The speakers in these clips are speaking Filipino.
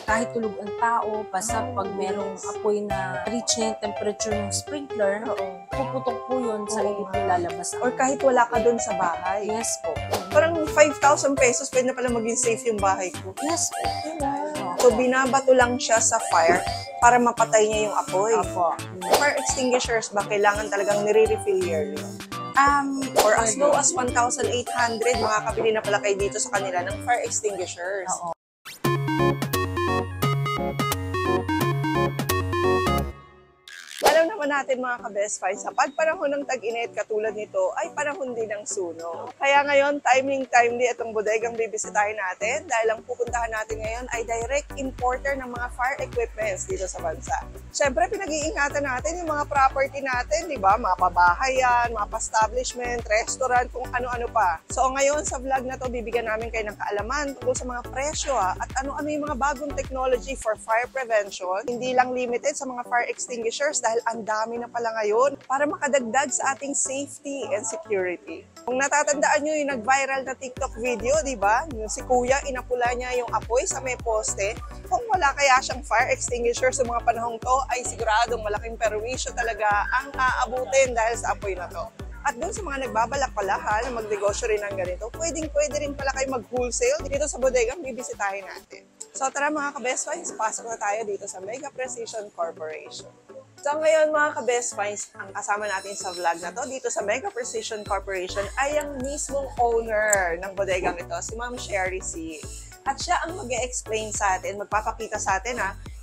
kahit tulog ang tao, basta pag merong apoy na reach niya yung temperature ng sprinkler, puputok po yun sa hindi po lalabas. Or kahit wala ka dun sa bahay. Yes po. Parang 5,000 pesos, pwede na pala maging safe yung bahay ko. Yes po. So, binabato lang siya sa fire para mapatay niya yung apoy. Opo. Fire extinguishers ba, kailangan talagang nire-refill yearly? Or as low as 1,800, makakabili na pala kayo dito sa kanila ng fire extinguishers. Oo. Alam naman natin mga ka-best finds, sa pagpanahon ng tag-init katulad nito ay panahon din ng sunog. Kaya ngayon, timely itong bodegang bibisitahin natin dahil ang pupuntahan natin ngayon ay direct importer ng mga fire equipments dito sa bansa. Siyempre, pinag-iingatan natin yung mga property natin, di ba? Mapabahay yan, mapa-establishment, restaurant, kung ano-ano pa. So ngayon, sa vlog na to, bibigyan namin kayo ng kaalaman tungkol sa mga presyo at ano-ano yung mga bagong technology for fire prevention. Hindi lang limited sa mga fire extinguishers dahil ang dami na pala ngayon para makadagdag sa ating safety and security. Kung natatandaan nyo yung nag-viral na TikTok video, di ba? Yung si Kuya, inapula niya yung apoy sa may poste. Kung wala kaya siyang fire extinguisher sa mga panahong to, ay siguradong malaking perwisyo talaga ang aabutin dahil sa apoy na to. At doon sa mga nagbabalak pala na magnegosyo rin ng ganito, pwede rin pala kayo mag-wholesale dito sa bodegang bibisitahin natin. So tara mga ka-best finds, pasok na tayo dito sa Mega Precision Corporation. So ngayon mga ka-best finds, ang kasama natin sa vlog na to dito sa Mega Precision Corporation ay ang mismong owner ng bodegang ito, si Ma'am Sherry C. At siya ang mag-e-explain sa atin, magpapakita sa atin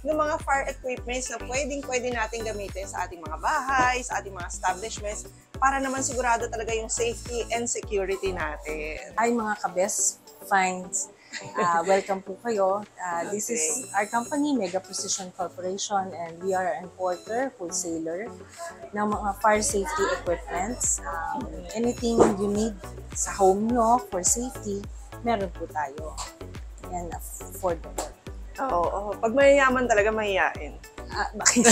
ng mga fire equipments na pwede natin gamitin sa ating mga bahay, sa ating mga establishments, para naman sigurado talaga yung safety and security natin. Hi mga ka-best finds. Welcome po kayo. This is our company, Mega Precision Corporation, and we are an importer, wholesaler ng mga fire safety equipments. Anything you need sa home nyo for safety, meron po tayo. And affordable. Oo. Pag mayayaman talaga, mahihain. Bakit?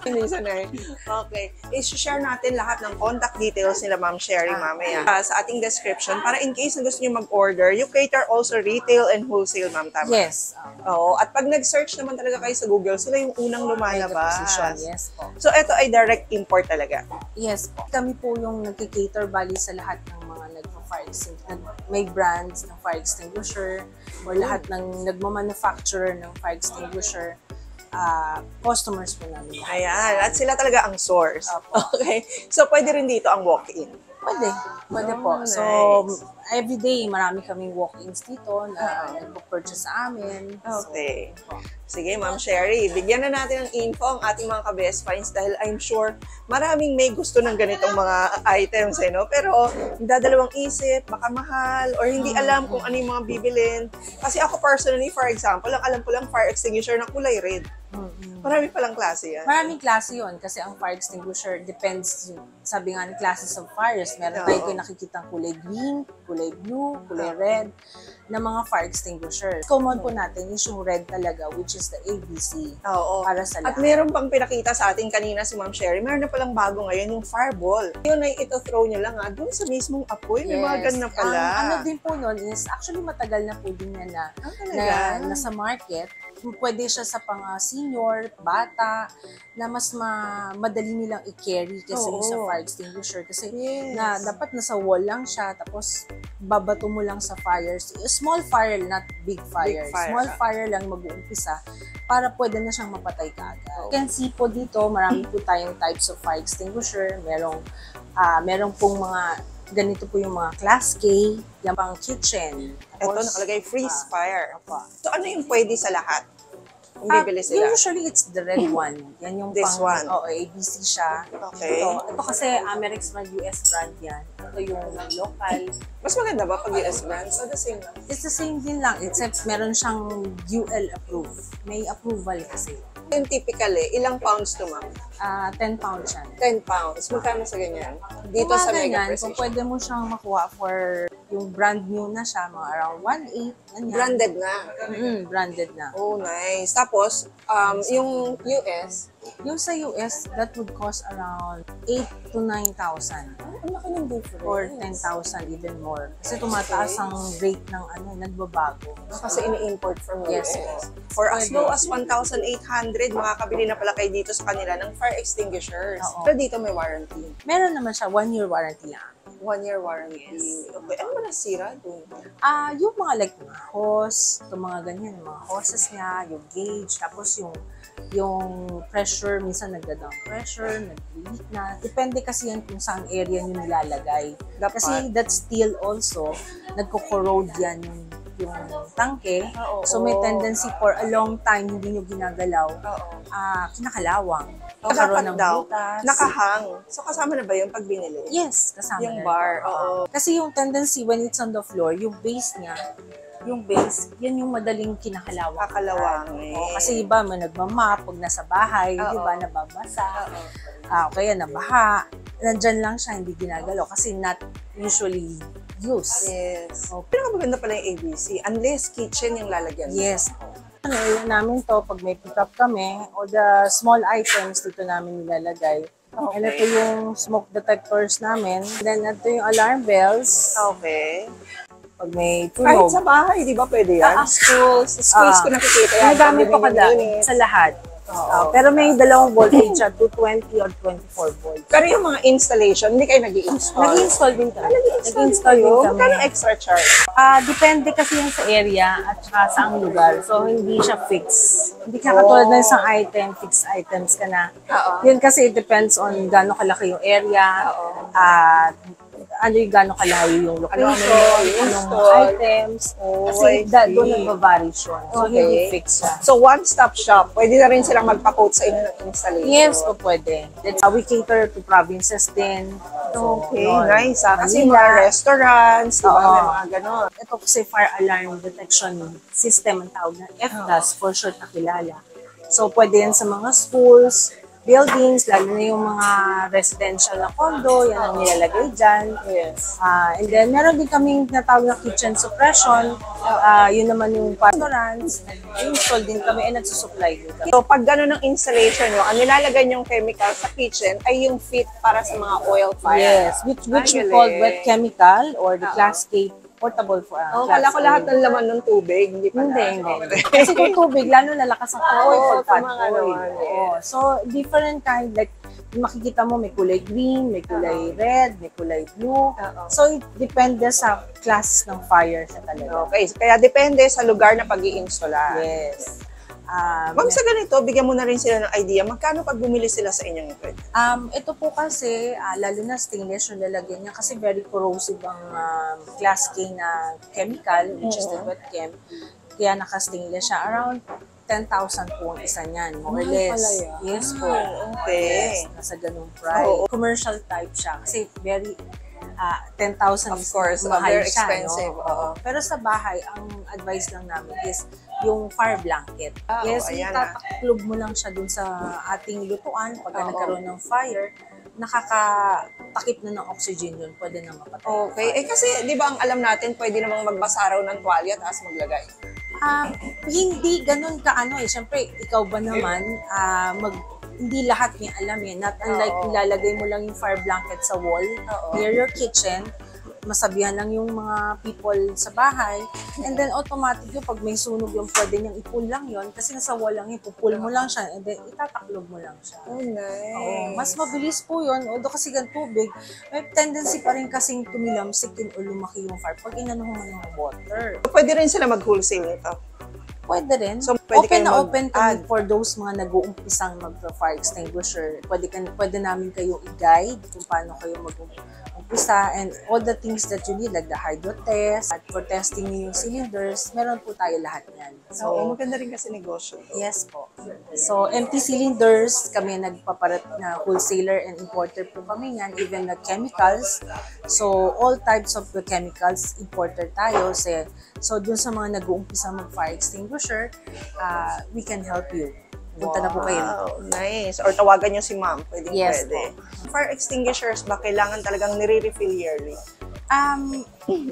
Hindi sanay. Okay. I-share natin lahat ng contact details nila Ma'am Sherry mamaya sa ating description para in case na gusto niyo mag-order, you cater also retail and wholesale, ma'am, tama? Yes. Oo. At pag nag-search naman talaga kayo sa Google, sila yung unang lumalabas. Yes po. So, ito ay direct import talaga? Yes po. Kami po yung nag-cater bali sa lahat ng mga nagpa-fire extinguisher. May brands ng fire extinguisher or lahat ng nagmamanufacturer ng fire extinguisher. Customers po namin. Ayan. At sila talaga ang source. Okay. So, pwede rin dito ang walk-in. Pwede po. Nice. So, everyday, marami kaming walk-ins dito na nagpo-purchase sa amin. Okay. So, sige, Ma'am Sherry, bigyan na natin ng info ang ating mga ka-best finds dahil I'm sure maraming may gusto ng ganitong mga items, no? Pero dadalawang isip, baka mahal, or hindi alam kung ano yung mga bibilin. Kasi ako personally, for example, ang alam ko lang fire extinguisher na kulay red. Marami palang klase yan. Maraming klase yun kasi ang fire extinguisher depends, sabi nga ng classes of fires. Meron tayo nakikita kulay green, kulay blue, kulay red na mga fire extinguisher. Common po natin is yung red talaga, which is the ABC. Oo. Para sa lahat. At meron pang pinakita sa atin kanina si Ma'am Sherry, meron na palang bago ngayon yung fireball. Yun ay ito throw nyo lang dun sa mismong apoy. May mga ganun na pala. Ano din po nun is, actually matagal na po din yan na nasa market. Pwede siya sa pang-senior, bata, na mas madali nilang i-carry kasi sa fire extinguisher. Kasi na dapat nasa wall lang siya, tapos babato mo lang sa fires. Small fire, not big fire. Small fire lang mag-uumpisa para pwede na siyang mapatay kaagad. You can see po dito, marami po tayong types of fire extinguisher. Merong pong mga ganito po yung mga class K, yung pang kitchen. Ito nakalagay freeze fire. So ano yung pwede sa lahat? Kung bibili sila? Usually it's the red one. Yan yung This one? Oo, ABC siya. Okay. Ito kasi Amerix brand, US brand yan. Ito yung local. Mas maganda ba pag US brand? So the same lang? It's the same din lang, except meron siyang UL approved. May approval kasi. Yung typically, ilang pounds to, ma'am? 10 pounds yan. 10 pounds. Magkano sa ganyan? Dito sa Mega Precision. Kung pwede mo siyang makuha for yung brand new na siya, mga around 1.8, ganyan. Branded na. Branded na. Oh, nice. Tapos, yung US, Yung sa US, that would cost around 8 to 9,000. ang laki ng difference. Or 10,000 even more. Kasi tumataas ang rate ng nagbabago. Kasi ini-import from Yes, US. po. For as low as 1,800, makakabili na pala kayo dito sa kanila ng fire extinguishers. Oo. Pero dito may warranty. Meron naman siya, 1-year warranty lang. 1-year warranty. Yes. Okay. Ano ba nasira doon? Yung mga like mga hose, yung mga ganyan, yung mga hoses niya, yung gauge, tapos yung pressure, minsan nagda-down pressure, nag-leak na. Depende kasi yan kung saan area nyo nilalagay. Dapat. Kasi that steel also, nagko-corrode yan yung tangke. So may tendency for a long time hindi nyo ginagalaw, kinakalawang. Nagkaroon ng daw, butas. nakahang. So kasama na ba yung pag binili? Yes, kasama Yung na bar, ito. oo. Kasi yung tendency when it's on the floor, yung base niya, yan yung madaling kinakalawang. Kakalawangin. Kasi iba, may nagmamap, pag nasa bahay, di ba, nababasa. Kaya nabaha. Nandyan lang siya, hindi ginagalaw. Kasi not usually used. Yes. Pero maganda pala yung ABC. Unless kitchen yung lalagyan. Yes. Area namin to, pag may pick up kami, o the small items dito namin nilalagay. Okay. And ito yung smoke detectors namin. Then ito yung alarm bells. Okay. Pag may Kahit tunog. sa bahay, di ba pwede yan? Schools ko nakikita yan. Nagamit ko kada Unit. sa lahat. Oo. Pero may dalawang voltage siya, 220 or 24 volts. Pero yung mga installation, hindi kayo nag-i-install? Nag-install din kami. Nag-install din yun? kami. Magkano extra charge? Depende kasi yan sa area at saka saang lugar. So, hindi siya fix. Hindi ka katulad ng isang item, fixed items ka na. Yun kasi it depends on gaano kalaki yung area, at ano yung gaano kalayo yung location, anong mga items. Kasi doon nagbavari siya. So, hindi fix siya. So, one-stop shop. Pwede na rin silang magpa-quote sa inyo ng installation. Yes, po pwede. We cater to provinces din. So, Okay, yun. nice ha. Kasi Manila. mga restaurants, di ba? Oo. May mga ganon. Ito kasi fire alarm detection system ang tawag na FDAS, for short na kilala. So, pwede yan sa mga schools, buildings, lalo na yung mga residential na condo, yan ang nilalagay dyan. Yes. And then, meron din kaming natawag na kitchen suppression. Yun naman yung restaurants. Nag-install din kami and nagsusupply din kami. So, pag gano'n ang installation nyo, ang nilalagay nyong chemical sa kitchen ay yung fit para sa mga oil fire. Yes, which we call wet chemical or the Class K portable for Kala ko lahat ng laman ng tubig, hindi pa Hindi. Kasi kung tubig, lalo lalakas ang apoy pag tama nga naman, yes. So, different kind, like, makikita mo may kulay green, may kulay red, may kulay blue. So, it depende sa class ng fire siya talaga. Okay, kaya depende sa lugar na pag-i-installa. Yes. Ma'am, sa ganito, bigyan mo na rin sila ng idea. Magkano pag bumili sila sa inyong equipment? Ito po kasi, lalo na stainless yung lalagyan niya kasi very corrosive ang Class K na chemical, which is the wet chem. Kaya naka-stainless siya. Around 10,000 po ang isa niyan, more or less. Yes po. Okay. Yes, nasa ganung price. Commercial type siya kasi very 10,000 Of course, mahal very siya, expensive. No? Pero sa bahay, ang advice lang namin is yung fire blanket. Yes, ayan itataklob mo lang siya dun sa ating lutuan pagka nagkaroon ng fire, nakakatakip na ng oxygen yun, pwede na mapatay. Okay. Kasi, di ba ang alam natin, pwede namang magbasa raw ng tuwalya tapos maglagay. Hindi ganun ka Siyempre, ikaw ba naman, hindi lahat niya alam yan. Not unlike ilalagay mo lang yung fire blanket sa wall near your kitchen, masabihan lang yung mga people sa bahay, and then automatic yung pag may sunog yung pwede niyang i-pull lang yun kasi nasa wall lang yun, pull mo lang siya and then itataklob mo lang siya. Oh, nice. Mas mabilis po yun, although kasi gan tubig, may tendency pa rin kasing tumilamsik yun o lumaki yung fire pag inanuhan ng water. Pwede rin sila mag-wholesale nito. Pwede rin. So, pwede open na kayong open kami for those mga nag-uumpisang mag-fire extinguisher. Pwede namin kayo i-guide kung paano kayo mag-umpisa and all the things that you need like the hydro test, at for testing yung cylinders, meron po tayo lahat yan. So, maganda rin kasi negosyo. Yes po. So, empty cylinders, kami nagpaparat na wholesaler and importer po kami yan, even the chemicals. So, all types of the chemicals, importer tayo. So, dun sa mga nag-uumpisa mag-fire extinguisher, we can help you. Punta na po kayo. Wow, nice. Or tawagan nyo si ma'am. Yes pwede. Fire extinguishers ba kailangan talagang nire-refill yearly?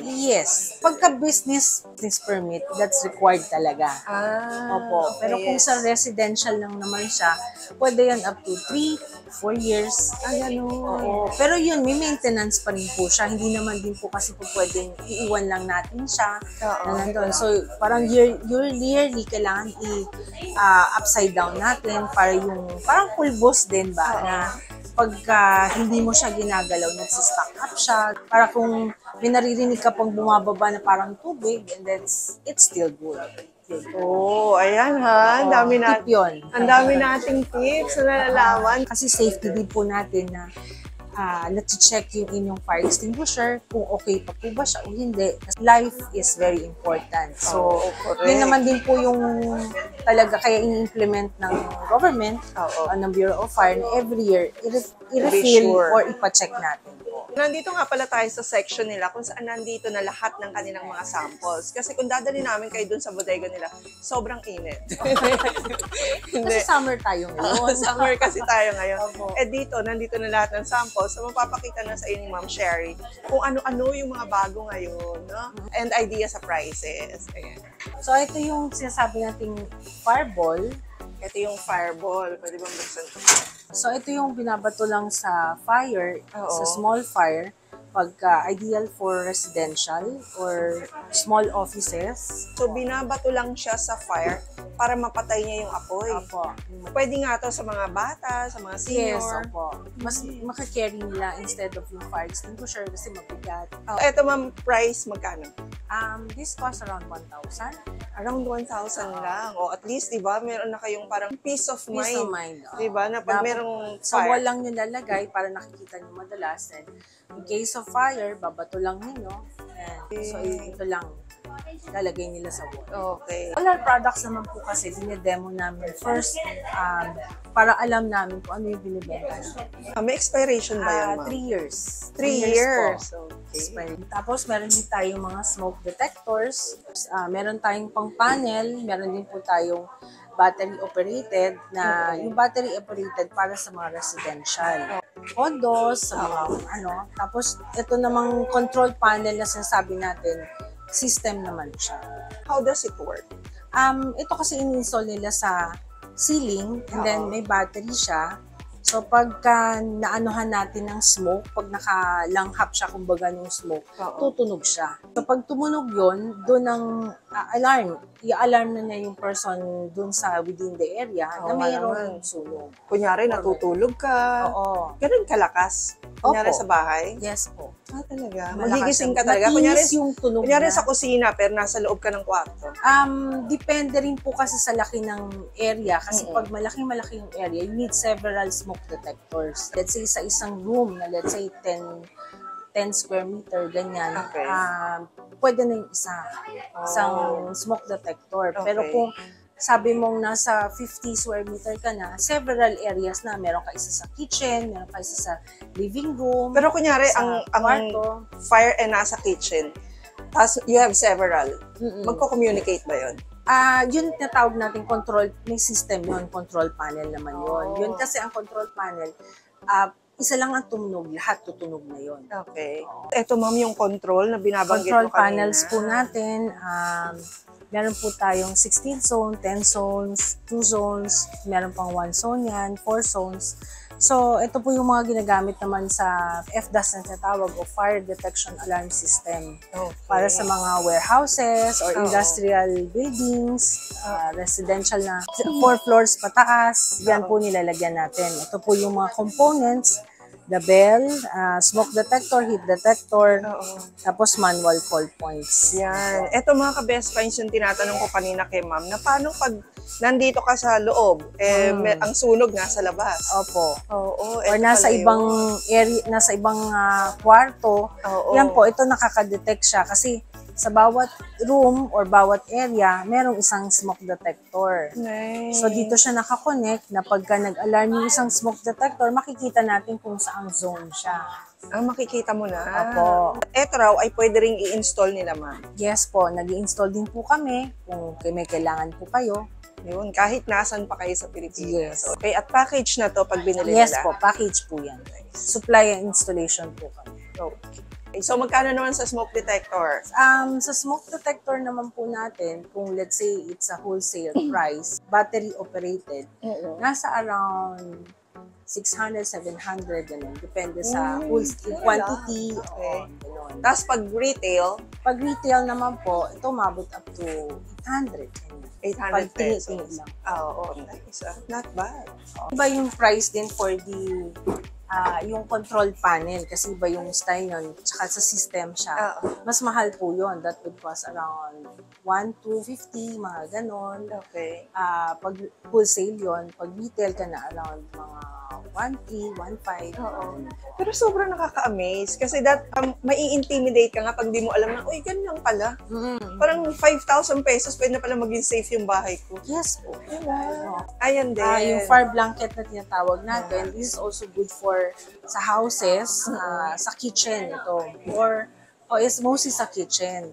Yes. Pagka business permit, that's required talaga. Opo. Okay, Pero kung sa residential lang naman siya, pwede yan up to 3, 4 years. Ganun. Oo. Pero yun, may maintenance pa rin po siya. Hindi naman din po kasi po pwedeng iiwan lang natin siya na nandun. So, parang yearly kailangan upside down natin para yung, parang pulbos din ba, na pagka hindi mo siya ginagalaw, nagsistock up siya. Para kung may naririnig ka pang bumababa na parang tubig, and then it's still good. Ayan ha. Ang dami Tip yun. Ang dami nating tips na nalalaman. Kasi safety din po natin na na-check yung inyong fire extinguisher kung okay pa po ba siya o hindi. Life is very important. So, yun naman din po yung talaga kaya ini-implement ng government, ng Bureau of Fire, na every year, i-refill or ipa-check natin. Nandito nga pala tayo sa section nila kung saan nandito na lahat ng kanilang mga samples. Kasi kung dadali namin kayo dun sa bodega nila, sobrang init. Kasi summer tayo ngayon. Summer kasi tayo ngayon. Dito, nandito na lahat ng samples. So, mapapakita na sa inyo ni Ma'am Sherry kung ano-ano yung mga bago ngayon, no? And idea sa prices. Ayan. So, ito yung sinasabi nating fireball. Ito yung fireball. Pwede bang buksan ito? So, ito yung binabato lang sa fire, sa small fire, pagka ideal for residential or small offices. So, binabato lang siya sa fire para mapatay niya yung apoy. Opo. Pwede nga to sa mga bata, sa mga senior. Yes, opo. Mas makakarry nila instead of yung fire extinguisher kasi mabigat. Ito ma'am, price magkano? This costs around 1,000. Around 1,000 lang. O at least, di ba, meron na kayong parang peace of mind. Peace of mind. Di ba, na pag merong sa fire. wall lang nyo lalagay para nakikita nyo madalas. And in case of fire, babato lang ninyo. And so, ito lang lalagay nila sa wall. Okay. All our products naman po kasi dinedemo namin first para alam namin kung ano yung binibenta. May expiration ba yan, ma'am? 3 years. 3 years. Okay. Tapos, meron din tayong mga smoke detectors. Meron tayong pang panel. Meron din po tayong battery operated na yung battery operated para sa mga residential. Condos, sa mga Tapos, ito namang control panel na sinasabi natin, system naman siya. How does it work? Ito kasi in-install nila sa ceiling and then may battery siya. So, pagka naanuhan natin ng smoke, pag nakalanghap siya, kumbaga ng smoke, tutunog siya. So, pag tumunog yun, doon ang alarm. I-alarm na niya yung person doon sa within the area na mayroong sunog. Kunyari, natutulog ka. Oo. Ganun kalakas. Kunyari sa bahay. Yes po. Talaga. Magigising ka talaga. Kunyari, yung tunog kunyari na. sa kusina, pero nasa loob ka ng kwarto. Depende rin po kasi sa laki ng area. Kasi pag malaki yung area, you need several smoke detectors. Let's say sa isang room na let's say 10 square meter, ganyan. Okay. Pwede na yung isang smoke detector. Pero kung sabi mong nasa 50 square meter ka na, several areas na. Meron ka isa sa kitchen, meron ka isa sa living room. Pero kunyari, ang fire ay nasa kitchen. Tapos you have several. Magko-communicate ba yun? Yun natawag natin control, may system yun, control panel naman yun. Yun kasi ang control panel, isa lang ang tumunog, lahat tutunog na yun. Okay. Ito ma'am yung control na binabanggit control mo kanina. Panels po natin, meron po tayong 16 zone, 10 zones, 2 zones, meron pang 1 zone yan, 4 zones. So, ito po yung mga ginagamit naman sa FDAS na tinatawag o Fire Detection Alarm System. Para sa mga warehouses or industrial buildings, residential na 4 floors pataas, yan po nilalagyan natin. Ito po yung mga components, the bell, smoke detector, heat detector, tapos manual call points. Yan. Ito mga ka-best finds yung tinatanong ko kanina kay ma'am, na paano pag nandito ka sa loob, ang sunog nasa labas. Opo. Or nasa ibang area, nasa ibang kwarto. Yan po, ito nakaka-detect siya kasi sa bawat room or bawat area, merong isang smoke detector. Nice. So, dito siya nakakonect na pagka nag-alarm yung isang smoke detector, makikita natin kung saang zone siya. Makikita mo na. Opo. Ito raw ay pwede ring i-install nila, ma'am. Yes po, nag-i-install din po kami kung may kailangan po kayo. Yun, kahit nasan pa kayo sa Pilipinas. Yes. Okay, at package na to pag binili nila? Yes po, package po yan. Supply and installation po kami. Okay. Okay, so magkano naman sa smoke detector? Sa smoke detector naman po natin, kung let's say it's a wholesale price, battery operated, nasa around 600, 700, ganun. Depende sa quantity. Okay. Ganun. Tapos pag retail, Pag retail naman po, ito umabot up to 800. 800 pesos. Lang. Oo, nice. Not bad. Iba yung price din for the yung control panel kasi iba yung style nun, tsaka sa system siya. Mas mahal po yun. That would cost around 1,250, mga ganon. Okay. Pag wholesale yun, pag retail ka na around mga 1,300, 1,500. Pero sobrang nakaka-amaze kasi mai-intimidate ka nga pag di mo alam na, uy, ganun lang pala. Parang 5,000 pesos, pwede na pala maging safe yung bahay ko. Yes po. Diba? Ayan din. Yung fire blanket na tinatawag natin, this is also good for sa houses, sa kitchen ito. Or is mostly sa kitchen.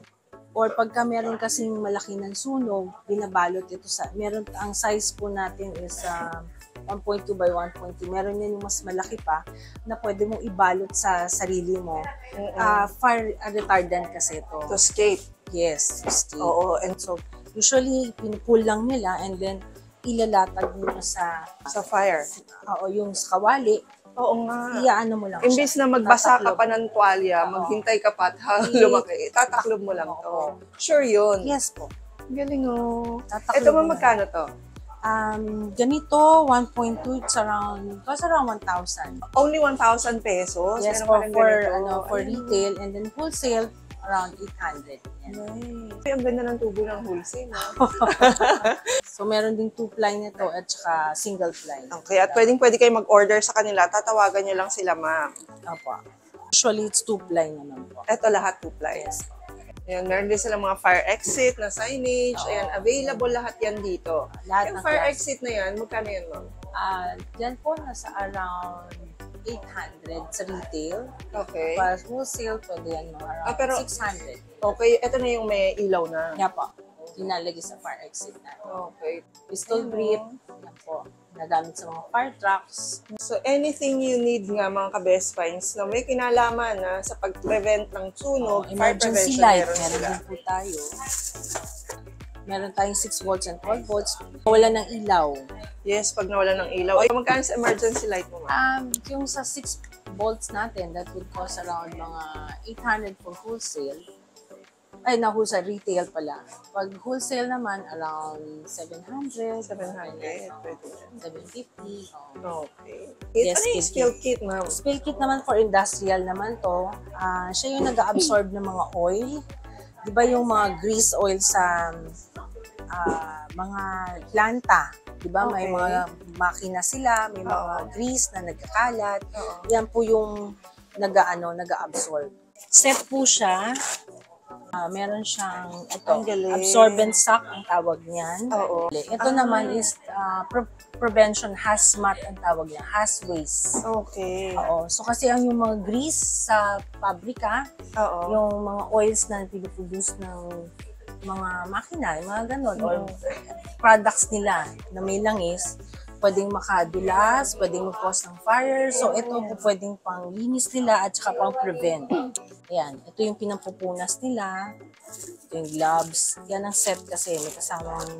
Or pagka meron kasing malaki ng sunog, binabalot ito sa, ang size po natin is 1.2 by 1.2. Meron yan yung mas malaki pa na pwede mong ibalot sa sarili mo. Fire retardant kasi ito. To escape. Yes, to escape. Oo. And So, usually, pinupull lang nila and then ilalatag mo sa fire. yung sa kawali. Oo nga. Iyaano mo lang Imbis siya. na magbasa ka Tataklob. pa ng tuwalya, maghintay ka pa at lumaki, tataklob mo lang to. Sure yun. Yes po. Galing oh. Tataklob Ito mo lang. magkano to? Ganito, 1.2, it's around 1,000. Only 1,000 pesos? Yes, Meron for, pa rin ganito. for retail, and then wholesale, around 800. Yan. Ay, ang ganda ng tubo ng wholesale. So, meron ding 2-ply nito at saka single-ply. Okay, at pwede kayo mag-order sa kanila, tatawagan nyo lang sila, ma'am. Opo. Usually, it's 2-ply naman po. Ito lahat 2 ply. Yes. Ayan, meron din silang mga fire exit na signage. Ayan, available lahat yan dito. Lahat Yung ng fire class. exit na yan, magkano yan, ma'am? Diyan po, nasa around 800 sa retail. Okay. Para wholesale, pwede yan mga around pero 600. Okay, ito na yung may ilaw na. Yan po. Dinalagay sa fire exit natin. Okay. Pistol grip. Yan po. Nagamit sa mga fire trucks. So, anything you need nga mga ka-best finds na may kinalaman na sa pag-prevent ng sunog, fire Emergency prevention, light. meron Meron sila. din po tayo. Meron tayong 6 volts and 12 volts. Wala ng ilaw. Yes, pag nawala ng ilaw. Ay, magkano sa emergency light mo, ma'am? Yung sa 6 volts natin, that would cost around mga 800 for wholesale. Ay, wholesale, retail pala. Pag wholesale naman, around 700. 700. Pwede yan. 750. Okay. Yes, Ano yung spill spill kit, ma'am? Spill kit naman for industrial naman to. Siya yung nag-absorb ng mga oil. Di ba yung mga grease oil sa mga planta? Di ba? May Okay. mga makina sila, may mga grease na nagkakalat. Yan po yung nag-absorb. Set po siya. Meron siyang Ang galing. absorbent sack ang tawag niyan. Oo. Ito naman is prevention hazmat ang tawag niya, haz waste. Okay. Oo. So kasi ang yung mga grease sa pabrika, Oo. yung mga oils na pinoproduce ng mga makina, yung mga ganon, or products nila na may langis, pwedeng makadulas, pwedeng mag-cause ng fire. So, ito po pwedeng panglinis nila at saka pang-prevent. Ayan. Ito yung pinampupunas nila. Ito yung gloves. Yan ang set kasi. May kasamang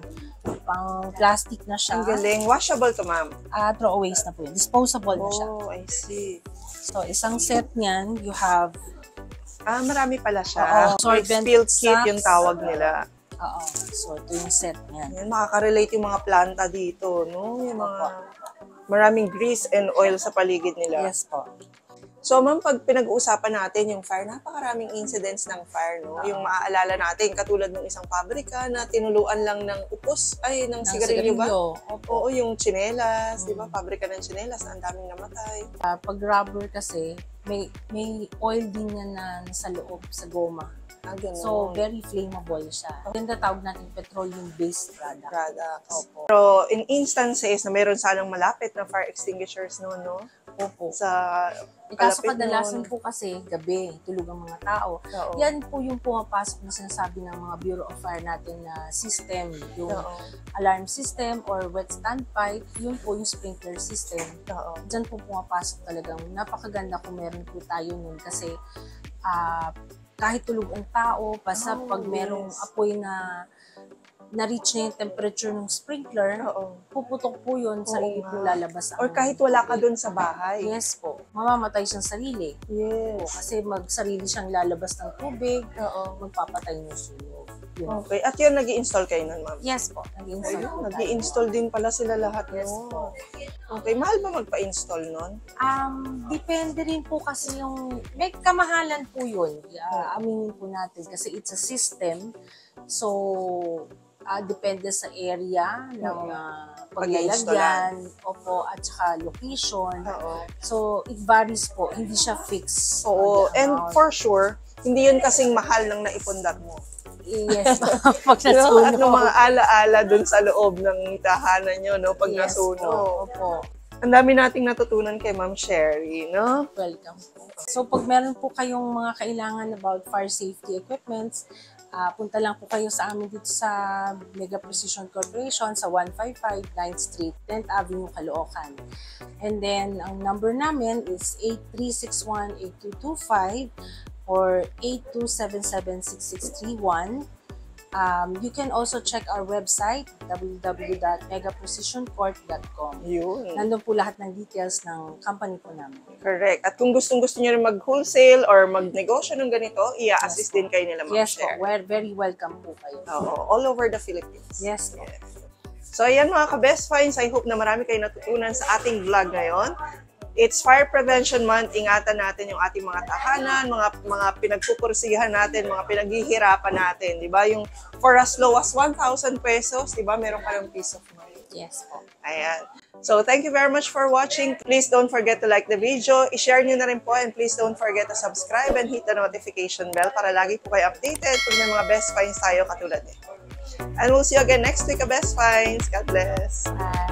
pang-plastic na siya. Ang galing. Washable to, ma'am. Throwaways na po yun. Disposable na siya. Oh, I see. So, isang set niyan, you have Marami pala siya. Oo. Like Absorbent spill kit sacks. yung tawag nila. So, ito yung set niyan. Yan, makaka-relate yung mga planta dito, no? Yung mga maraming grease and oil sa paligid nila. Yes po. So, ma'am, pag pinag-uusapan natin yung fire, napakaraming incidents ng fire, no? Yung maaalala natin, katulad ng isang pabrika na tinuluan lang ng ng sigarilyo ba? Opo. Oo, yung tsinelas, di ba? Pabrika ng tsinelas, ang daming namatay. Pag rubber kasi, may oil din yan na nasa loob sa goma. Ganun. So, very flammable siya. Yung natawag natin petroleum-based product. Products. Opo. Pero in instances na meron sanang malapit na fire extinguishers no, Opo. sa Kaso kalapit kadalasan nun. po kasi gabi, tulog ang mga tao. Oo. Yan po yung pumapasok na sinasabi ng mga Bureau of Fire natin na system, yung alarm system or wet standpipe, yun po yung sprinkler system. Oo. Diyan po pumapasok talagang napakaganda kung meron po tayo nun kasi kahit tulog ang tao, basta pag merong apoy na na-reach na yung temperature ng sprinkler, puputok po yun, sarili po lalabas. Or kahit wala ka dun sa bahay. Yes po. Mamamatay siyang sarili. Yes. Po, kasi sarili siyang lalabas ng tubig, magpapatay ng sunog. Yun. Okay. At yun, nag-i-install kayo nun, ma'am? Yes po. Nag-i-install din pala sila lahat. Yes po. Okay. Mahal ba magpa-install nun? Depende rin po kasi may kamahalan po yun. Aminin po natin kasi it's a system. So, depende sa area ng paglalagyan, at saka location. So, it varies po. Hindi siya fixed. Oo. And for sure, hindi yun kasing mahal ng naipundar mo. Yes. Pag nasunog. At ng mga ala-ala dun sa loob ng tahanan nyo, no? Pag nasunog. Opo. Ang dami nating natutunan kay Ma'am Sherry, no? Welcome po. So, pag meron po kayong mga kailangan about fire safety equipments, punta lang po kayo sa amin dito sa Mega Precision Corporation sa 155 9th Street, 10th Avenue, Caloocan. And then, ang number namin is 8361-8225 or 8277-6631. You can also check our website, www.megaprecisioncorp.com. Yun. Nandun po lahat ng details ng company po namin. Correct. At kung gustong-gusto nyo rin mag-wholesale or mag-negosyo ng ganito, i-assist din kayo nila, Ma'am Yes po, Sherry. we're very welcome po kayo. All over the Philippines. Yes po. So, ayan mga ka-best finds. I hope na marami kayo natutunan sa ating vlog ngayon. It's Fire Prevention Month. Ingatan natin yung ating mga tahanan, mga pinagpupursihan natin, mga pinaghihirapan natin. Di ba? Yung for as low as 1,000 pesos, di ba? Meron ka ng peace of mind. Yes po. Ayan. So, thank you very much for watching. Please don't forget to like the video. I-share nyo na rin po and please don't forget to subscribe and hit the notification bell para lagi po kayo updated kung may mga best finds tayo katulad nito. And we'll see you again next week, Best Finds. God bless. Bye.